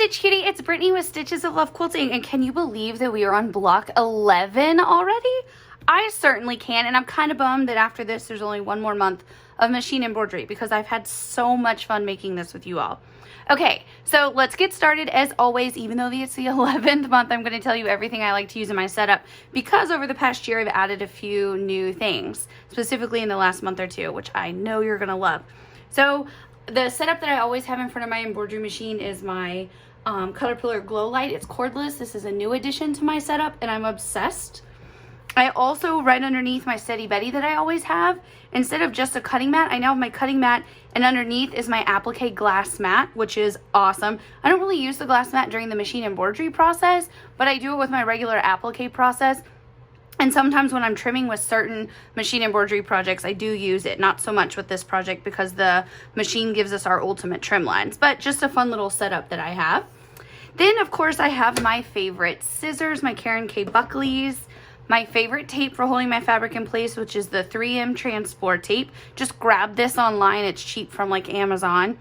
Stitch Cutie, it's Brittany with Stitches of Love Quilting, and can you believe that we are on block 11 already? I certainly can, and I'm kind of bummed that after this there's only one more month of machine embroidery because I've had so much fun making this with you all. Okay, so let's get started. As always, even though it's the 11th month, I'm going to tell you everything I like to use in my setup because over the past year I've added a few new things, specifically in the last month or two, which I know you're going to love. So the setup that I always have in front of my embroidery machine is my Color Pillar Glow Light. It's cordless. This is a new addition to my setup and I'm obsessed. I also, right underneath my Steady Betty that I always have, instead of just a cutting mat, I now have my cutting mat, and underneath is my Applique glass mat, which is awesome. I don't really use the glass mat during the machine embroidery process, but I do it with my regular applique process. And sometimes when I'm trimming with certain machine embroidery projects, I do use it. Not so much with this project because the machine gives us our ultimate trim lines, but just a fun little setup that I have. Then, of course, I have my favorite scissors, my Karen K Buckleys. My favorite tape for holding my fabric in place, which is the 3M Transport tape. Just grab this online. It's cheap from like Amazon.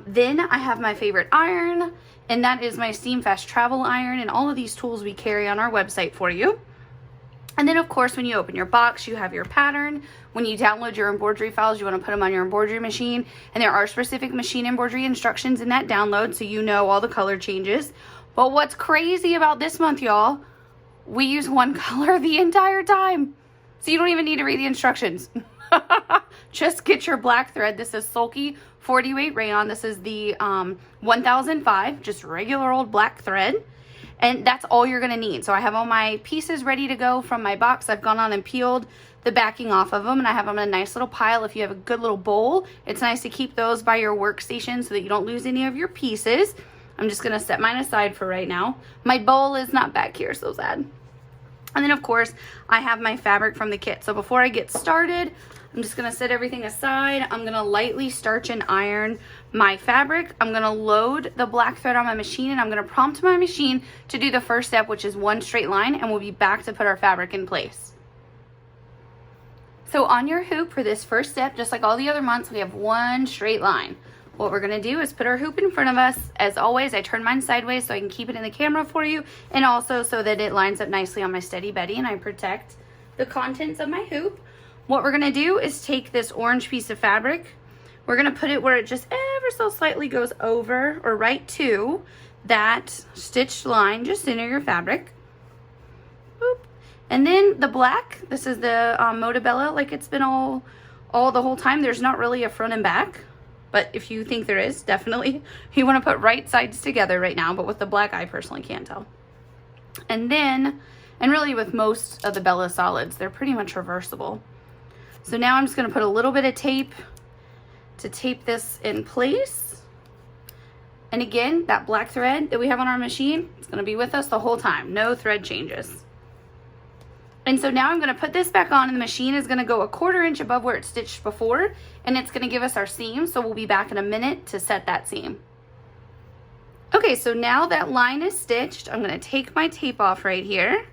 Then I have my favorite iron, and that is my Steam Fast Travel Iron, and all of these tools we carry on our website for you. And then, of course, when you open your box, you have your pattern. When you download your embroidery files, you want to put them on your embroidery machine, and there are specific machine embroidery instructions in that download, so you know all the color changes. But what's crazy about this month, y'all, we use one color the entire time. So you don't even need to read the instructions. Just get your black thread. This is Sulky 40 weight rayon. This is the 1005, just regular old black thread. And that's all you're gonna need. So I have all my pieces ready to go from my box. I've gone on and peeled the backing off of them, and I have them in a nice little pile. If you have a good little bowl, it's nice to keep those by your workstation so that you don't lose any of your pieces. I'm just gonna set mine aside for right now. My bowl is not back here, so sad. And then, of course, I have my fabric from the kit. So before I get started, I'm just gonna set everything aside. I'm gonna lightly starch and iron my fabric. I'm gonna load the black thread on my machine, and I'm gonna prompt my machine to do the first step, which is one straight line, and we'll be back to put our fabric in place. So on your hoop for this first step, just like all the other months, we have one straight line. What we're gonna do is put our hoop in front of us. As always, I turn mine sideways so I can keep it in the camera for you, and also so that it lines up nicely on my Steady Betty and I protect the contents of my hoop. What we're gonna do is take this orange piece of fabric. We're gonna put it where it just ever so slightly goes over or right to that stitched line just center your fabric. Boop. And then the black, this is the Motabella, like it's been all the whole time. There's not really a front and back. But if you think there is, definitely you want to put right sides together right now, but with the black I personally can't tell. And then, and really with most of the Bella solids, they're pretty much reversible. So now I'm just going to put a little bit of tape to tape this in place. And again, that black thread that we have on our machine, it's going to be with us the whole time. No thread changes. And so now I'm going to put this back on, and the machine is going to go a 1/4 inch above where it's stitched before, and it's going to give us our seam. So we'll be back in a minute to set that seam. Okay, so now that line is stitched, I'm going to take my tape off right here.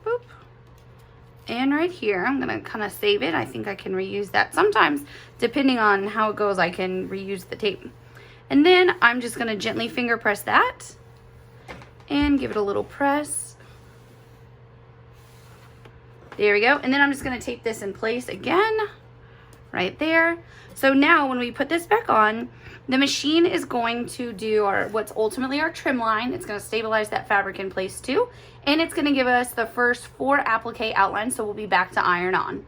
Boop. And right here, I'm going to kind of save it. I think I can reuse that. Sometimes, depending on how it goes, I can reuse the tape. And then I'm just going to gently finger press that and give it a little press. There we go. And then I'm just going to tape this in place again, right there. So now when we put this back on, the machine is going to do what's ultimately our trim line. It's going to stabilize that fabric in place too. And it's going to give us the first 4 applique outlines, so we'll be back to iron on.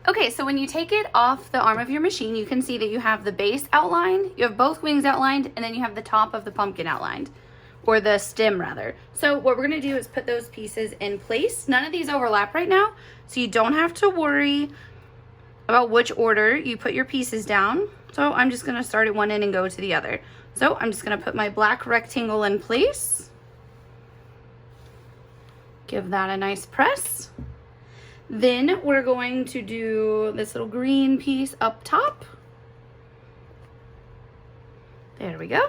Okay, so when you take it off the arm of your machine, you can see that you have the base outlined, you have both wings outlined, and then you have the top of the pumpkin outlined. Or the stem rather. So what we're gonna do is put those pieces in place. None of these overlap right now, so you don't have to worry about which order you put your pieces down. So I'm just gonna start at one end and go to the other. So I'm just gonna put my black rectangle in place. Give that a nice press. Then we're going to do this little green piece up top. There we go.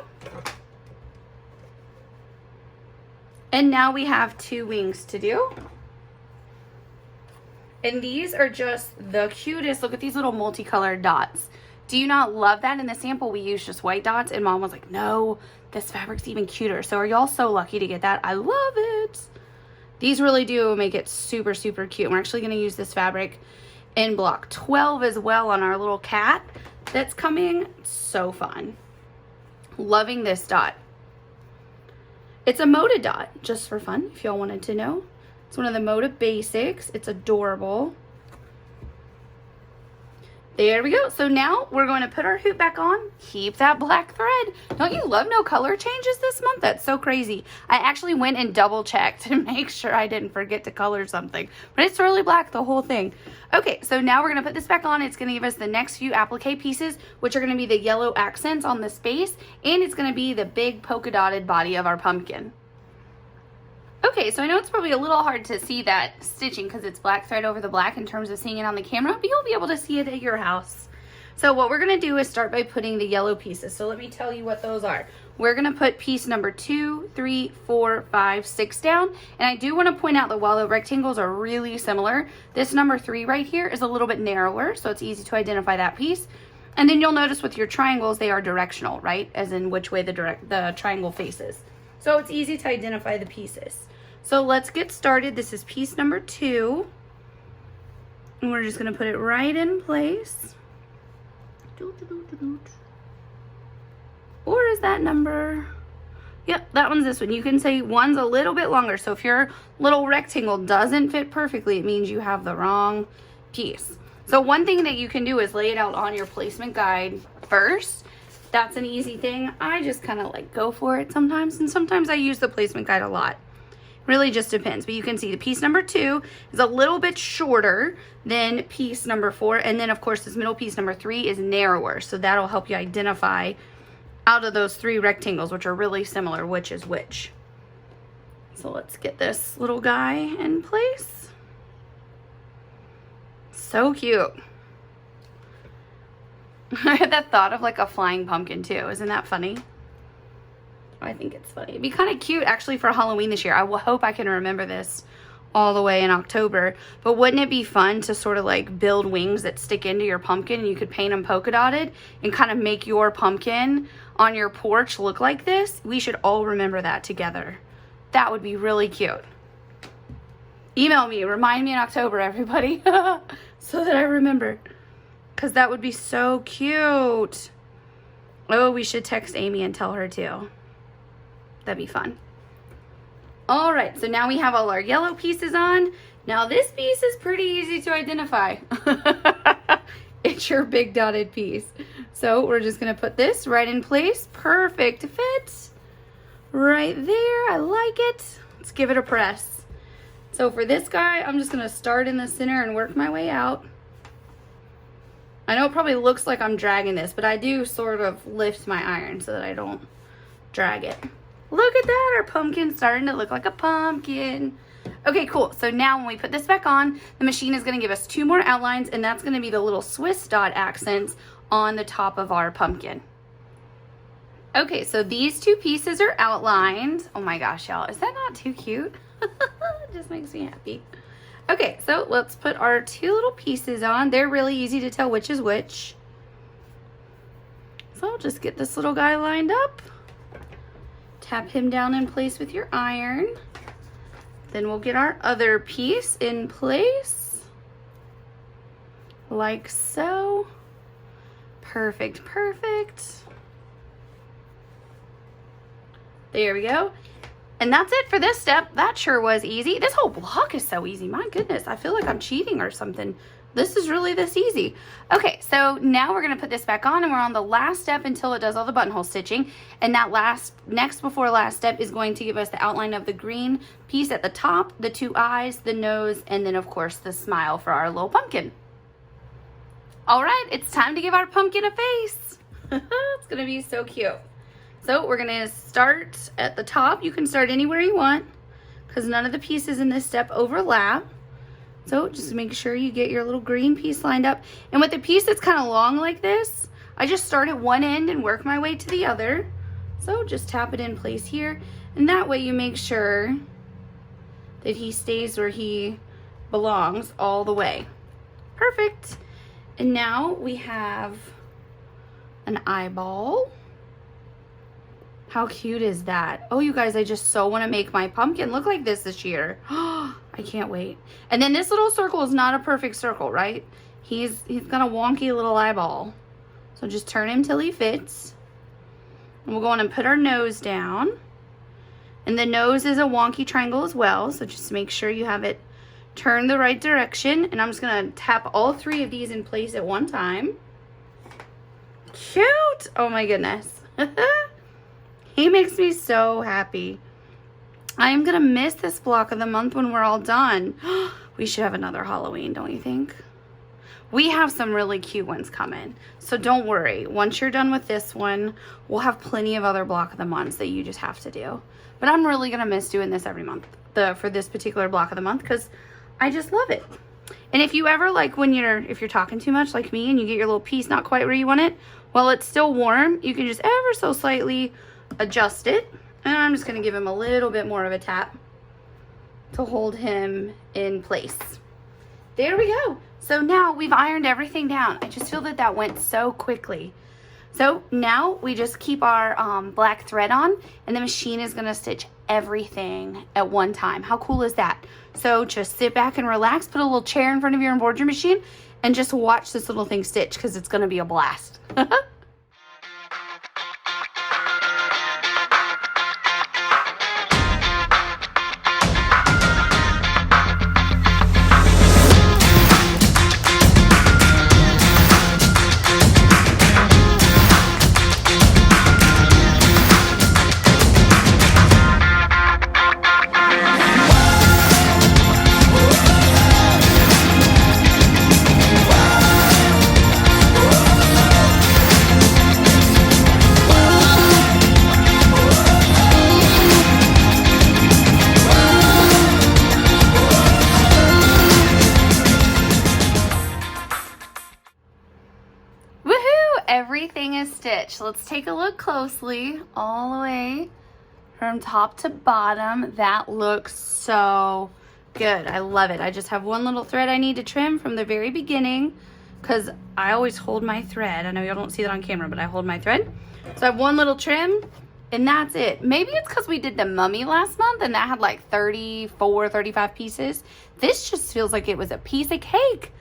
And now we have 2 wings to do. And these are just the cutest. Look at these little multicolored dots. Do you not love that? In the sample, we used just white dots, and Mom was like, no, this fabric's even cuter. So are y'all so lucky to get that? I love it. These really do make it super, super cute. We're actually gonna use this fabric in block 12 as well on our little cat that's coming. So fun. Loving this dot. It's a Moda dot, just for fun, if y'all wanted to know. It's one of the Moda basics. It's adorable. There we go. So now we're going to put our hoop back on, keep that black thread. Don't you love no color changes this month? That's so crazy. I actually went and double checked to make sure I didn't forget to color something, but it's really black, the whole thing. Okay, so now we're going to put this back on. It's going to give us the next few applique pieces, which are going to be the yellow accents on the space, and it's going to be the big polka dotted body of our pumpkin. Okay, so I know it's probably a little hard to see that stitching because it's black thread over the black in terms of seeing it on the camera, but you'll be able to see it at your house. So what we're going to do is start by putting the yellow pieces. So let me tell you what those are. We're going to put piece number 2, 3, 4, 5, 6 down. And I do want to point out that while the rectangles are really similar, this number 3 right here is a little bit narrower, so it's easy to identify that piece. And then you'll notice with your triangles, they are directional, right? As in which way the triangle faces. So it's easy to identify the pieces. So let's get started. This is piece number 2. And we're just going to put it right in place. Or is that number? Yep, that one's this one. You can say one's a little bit longer. So if your little rectangle doesn't fit perfectly, it means you have the wrong piece. So one thing that you can do is lay it out on your placement guide first. That's an easy thing. I just kind of like go for it sometimes, and sometimes I use the placement guide a lot. Really just depends, but you can see the piece number 2 is a little bit shorter than piece number 4, and then of course this middle piece number 3 is narrower, so that'll help you identify out of those 3 rectangles, which are really similar, which is which. So let's get this little guy in place. So cute. I had that thought of like a flying pumpkin too. Isn't that funny? I think it's funny. It'd be kind of cute actually for Halloween this year. I will hope I can remember this all the way in October. But wouldn't it be fun to sort of like build wings that stick into your pumpkin, and you could paint them polka dotted and kind of make your pumpkin on your porch look like this? We should all remember that together. That would be really cute. Email me, remind me in October, everybody, so that I remember, because that would be so cute. Oh, we should text Amy and tell her too. That'd be fun. All right, so now we have all our yellow pieces on. Now this piece is pretty easy to identify. It's your big dotted piece. So we're just gonna put this right in place. Perfect fit. Right there, I like it. Let's give it a press. So for this guy, I'm just gonna start in the center and work my way out. I know it probably looks like I'm dragging this, but I do sort of lift my iron so that I don't drag it. Look at that, our pumpkin's starting to look like a pumpkin. Okay, cool. So now when we put this back on, the machine is going to give us 2 more outlines, and that's going to be the little Swiss dot accents on the top of our pumpkin. Okay, so these 2 pieces are outlined. Oh my gosh, y'all, is that not too cute? It just makes me happy. Okay, so let's put our 2 little pieces on. They're really easy to tell which is which. So I'll just get this little guy lined up. Tap him down in place with your iron. Then we'll get our other piece in place. Like so. Perfect, perfect. There we go. And that's it for this step. That sure was easy. This whole block is so easy. My goodness, I feel like I'm cheating or something. This is really this easy. Okay, so now we're gonna put this back on, and we're on the last step until it does all the buttonhole stitching. And that next before last step is going to give us the outline of the green piece at the top, the 2 eyes, the nose, and then of course the smile for our little pumpkin. All right, it's time to give our pumpkin a face. It's gonna be so cute. So we're gonna start at the top. You can start anywhere you want because none of the pieces in this step overlap. So just make sure you get your little green piece lined up. And with a piece that's kind of long like this, I just start at one end and work my way to the other. So just tap it in place here. And that way you make sure that he stays where he belongs all the way. Perfect. And now we have an eyeball. How cute is that? Oh, you guys, I just so want to make my pumpkin look like this year. I can't wait. And then this little circle is not a perfect circle, right? He's got a wonky little eyeball. So just turn him till he fits. And we'll go on and put our nose down. And the nose is a wonky triangle as well. So just make sure you have it turned the right direction. And I'm just going to tap all 3 of these in place at one time. Cute. Oh my goodness. He makes me so happy. I am going to miss this block of the month when we're all done. We should have another Halloween, don't you think? We have some really cute ones coming. So don't worry. Once you're done with this one, we'll have plenty of other block of the months that you just have to do. But I'm really going to miss doing this every month for this particular block of the month because I just love it. And if you ever, like if you're talking too much like me and you get your little piece not quite where you want it, while it's still warm, you can just ever so slightly adjust it. And I'm just going to give him a little bit more of a tap to hold him in place. There we go. So now we've ironed everything down. I just feel that that went so quickly. So now we just keep our black thread on and the machine is going to stitch everything at one time. How cool is that? So just sit back and relax, put a little chair in front of your embroidery machine and just watch this little thing stitch because it's going to be a blast. Everything is stitched. Let's take a look closely all the way from top to bottom. That looks so good. I love it. I just have one little thread I need to trim from the very beginning because I always hold my thread. I know y'all don't see that on camera, but I hold my thread. So I have one little trim and that's it. Maybe it's because we did the mummy last month and that had like 34, 35 pieces. This just feels like it was a piece of cake.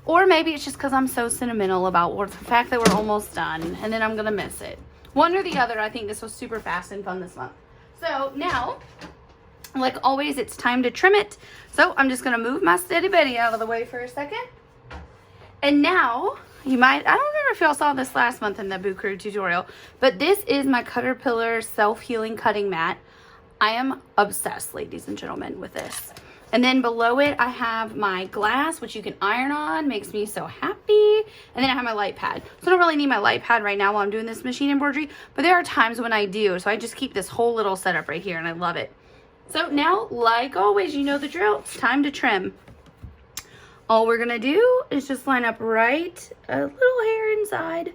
Or maybe it's just because I'm so sentimental about the fact that we're almost done and then I'm going to miss it. One or the other, I think this was super fast and fun this month. So now, like always, it's time to trim it. So I'm just going to move my Steady Betty out of the way for a second. And now, I don't remember if y'all saw this last month in the Boo Crew tutorial, but this is my Caterpillar self-healing cutting mat. I am obsessed, ladies and gentlemen, with this. And then below it, I have my glass, which you can iron on. Makes me so happy. And then I have my light pad. So I don't really need my light pad right now while I'm doing this machine embroidery. But there are times when I do. So I just keep this whole little setup right here. And I love it. So now, like always, you know the drill. It's time to trim. All we're going to do is just line up right a little hair inside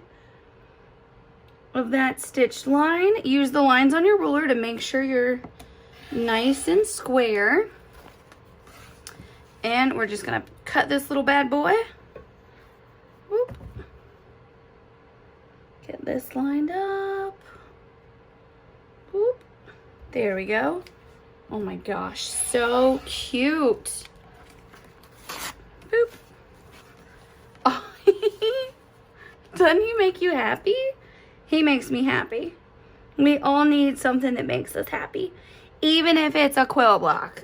of that stitched line. Use the lines on your ruler to make sure you're nice and square. And we're just going to cut this little bad boy. Whoop. Get this lined up. Whoop. There we go. Oh my gosh, so cute. Boop. Oh, doesn't he make you happy? He makes me happy. We all need something that makes us happy, even if it's a quill block.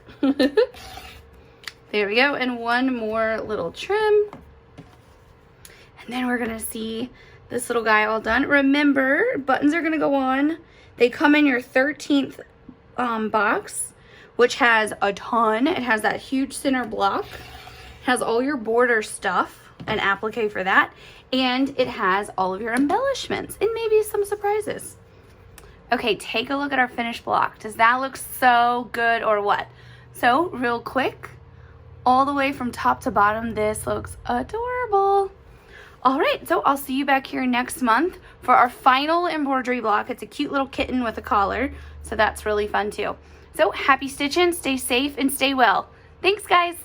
There we go, and one more little trim. And then we're gonna see this little guy all done. Remember, buttons are gonna go on. They come in your 13th box, which has a ton. It has that huge center block. It has all your border stuff, an applique for that. And it has all of your embellishments and maybe some surprises. Okay, take a look at our finished block. Does that look so good or what? So, real quick, all the way from top to bottom, this looks adorable. All right, so I'll see you back here next month for our final embroidery block. It's a cute little kitten with a collar, so that's really fun too. So happy stitching, stay safe, and stay well. Thanks, guys.